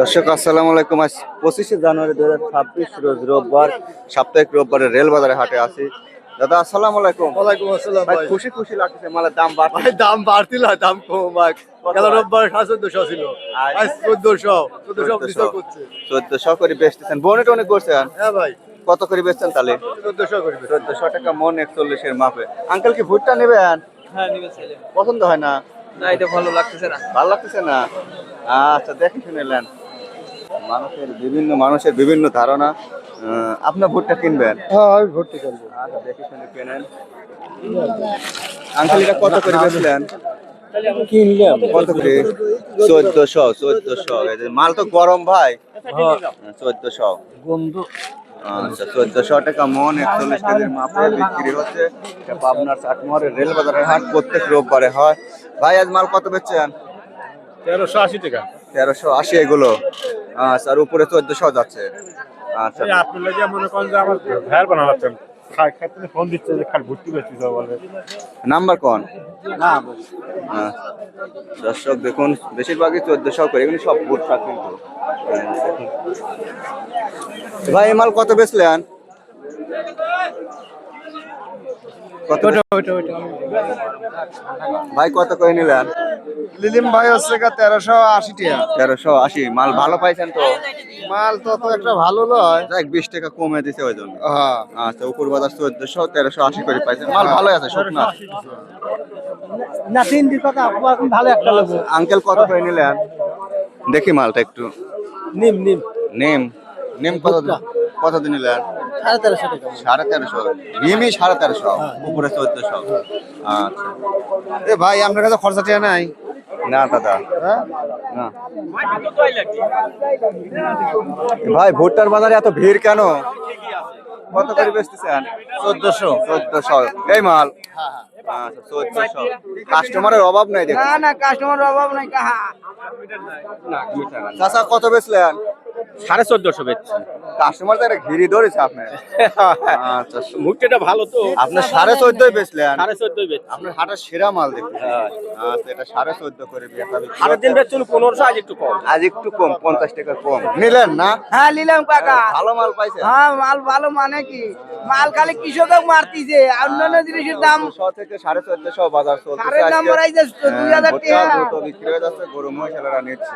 দর্শক আসসালামু আলাইকুম। আজ 25শে জানুয়ারি 2026 রোজ রোববার, সাপ্তাহিক রোববারে রেলবাজারে হাটে আছি। দাদা আসসালামু আলাইকুম। ওয়ালাইকুম আসসালাম ভাই ভাই। খুশি খুশি লাগতেছে, মালের দাম বাড়ছে। ভাই দাম বাড়তি না, দাম কম ভাই। গেল রোববার 1450 ছিল, আজ 1400 বিচার করছে। 1400 করে বেচতেছেন, বনে টনে করছেন? হ্যাঁ ভাই, কত করে বেচছেন তাহলে? 1400 করে। 1400 টাকা মন, 41 এর মাপে। আঙ্কেল কি ভুট্টা নেবেন? হ্যাঁ নিবে ছেলে। পছন্দ হয় না? না এটা ভালো লাগতেছে না। ভালো লাগতেছে না? আচ্ছা দেখে শুনে নেন। মানুষের বিভিন্ন ধারণা। আপনার ভুট্টা কিনবেন? হ্যাঁ আমি ভর্তি করবো। আচ্ছা দেখে শুনে কেনেন। আঙ্কেল এটা কত করে বেচলেন? কিনলাম কত করে? 1400। এই যে মাল তো গরম ভাই। 1400 গন্ধ। আচ্ছা 1400 টাকা মন, 41 কেজির মাপে বিক্রি হচ্ছে। এটা পাবনার চাটমোহরের রেল বাজারের হাট প্রত্যেক রোববারে হয়। ভাই আজ মাল কত বেচছেন? 1380 টাকা। 1380 এগুলো। আচ্ছা আর উপরে 1400 যাচ্ছে। আচ্ছা আপনি লাগে মনে করেন যে আমার ভাইয়ের বানাচ্ছেন, খাইতে ফোন দিচ্ছে যে খালি ভর্তি বেশি বলে। নাম্বার কোন? না দর্শক দেখুন বেশিরভাগই 1400 করে, এগুলি সব ভুট্টা কিন্তু। ভাই এই মাল কত বেচলেন? কত ভাই কত করে নিলেন? লিলিম ভাই হচ্ছে 1380 টাকা। 1380। মাল ভালো পাইছেন তো? মাল তো একটা ভালো নয়। যাক 20 টাকা কমে দিছে ওই জন্য। হ্যাঁ আচ্ছা উপর বাজার 1400, 1380 করে পাইছেন। মাল ভালোই আছে, শুকনা। না তিন দিন কথা এখন ভালো একটা লাগবে। আঙ্কেল কত করে নিলেন? দেখি মালটা একটু। নিম নেম নেম কত দিন নিলেন? 1350 টাকা। 1350। নিমই 1350, উপরে 1400। আচ্ছা এ ভাই আপনার কাছে খরচা টিয়া নাই? না দাদা, হ্যাঁ না ভাই। ভুট্টার বাজারে এত ভিড় কেন? কত করে বেচতেছেন? 1400। এই মাল আচ্ছা 1400। কাস্টমারের অভাব নাই দেখুন। না কাস্টমার অভাব নাই কাহা। চাচা কত বেচলেন? 1450 বেচছি। কাস্টমার তো একটা ঘিরি ধরেছে আপনার। আচ্ছা মুখটা ভালো তো। আপনার 1450 বেচলেন? 1450 বেচছি। আপনার হাটের সেরা মাল দেখুন। আচ্ছা এটা 1450 করে বেচা বিক্রি আরের দিন হচ্ছে। বেচছিল 1500, আজ একটু কম। আজ একটু কম, 50 টাকা কম নিলেন না? হ্যাঁ নিলাম কাকা। ভালো মাল পাইছেন? হ্যাঁ মাল ভালো মানে কি, মাল খালি কৃষক মারতিছে, অন্যান্য জিনিসের দাম 1400 থেকে 1450 বাজার চলতেছে সারের দাম আজকে। বাড়াইছে 2000 ভুট্টা টাকা। দ্রুত বিক্রি হয়ে যাচ্ছে, গরু মহিষালারা নিচ্ছে।